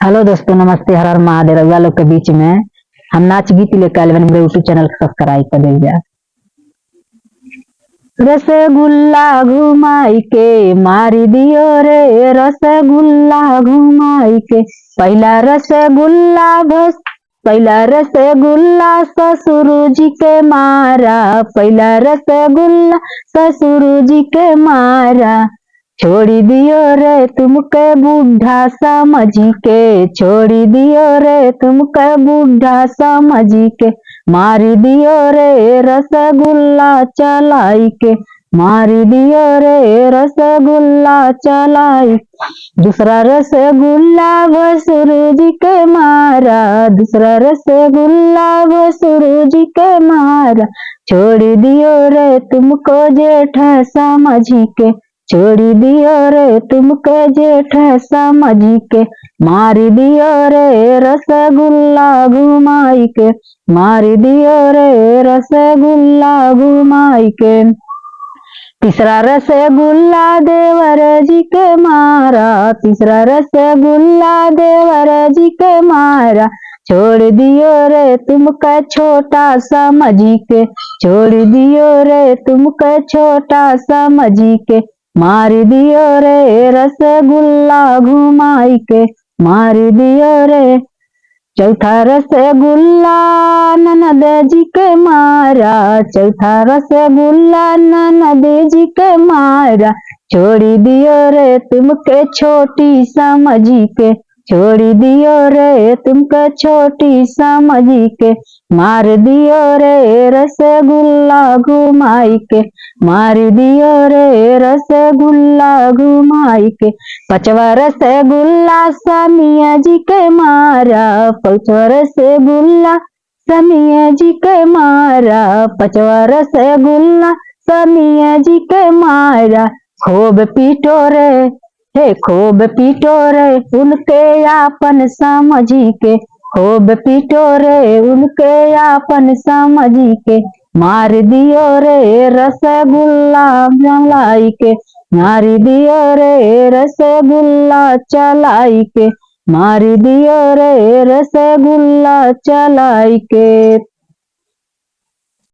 Hello दोस्तों, नमस्ते। हर हर महादेव। रउआ लोग के बीच में हम नाच गीत लेकर आए बानी। मेरे यूट्यूब चैनल के सब्सक्राइब कर दीजिए। रसगुल्ला घुमाई के मारी दियो रे, रसगुल्ला घुमाई के। पहला रसगुल्ला ससुर जी के मारा, पहला रसगुल्ला ससुर जी के मारा। छोड़ी दियो रे तुमके बूढ़ा समझ के, छोड़ी दियो रे तुमके बूढ़ा समझ के। मारी दियो रे रसगुल्ला चलाई के, मारी दियो रे रसगुल्ला चलाई। दूसरा रसगुल्ला भसुर जी के मारा, दूसरा रसगुल्ला भसुर जी के मारा। छोड़ी दियो रे तुमको जेठ समझ के, छोड़ी दियो रे तुमके जेठ समझ के। मारी दियो रे रसगुल्ला घुमाई के, मारी दियो रे रसगुल्ला घुमाई के। तीसरा रसगुल्ला देवर जी के मारा, तीसरा रसगुल्ला देवर जी के मारा। छोड़ दियो रे तुमका छोटा समझ के, छोड़ दियो रे तुमका छोटा समझ के। मार दियो रे रसगुल्ला घुमाई के, मार दियो रे। चौथा रसगुल्ला ननद जी के मारा, चौथा रसगुल्ला ननद जी के मारा। छोड़ी दियो रे तुमके छोटी समझ के, छोड़ी दियो रे तुमके छोटी समझ के। मार दियो रे रसगुल्ला घुमाई के, मार दियो रे रसगुल्ला घुमाई के। पांचवा रसगुल्ला समिया जी के मारा, पांचवा रसगुल्ला समिया जी के मारा, पांचवा रसगुल्ला समिया जी के मारा। खूब पीटो रे, हे खूब पीटो रे उनके आपन समझ के, खूब पीटो रे उनके आपन समझ के। मार दियो रे रसगुल्ला चलाई के, मार दियो रे रसगुल्ला चलाई के, मार दियो रे रसगुल्ला चलाई के।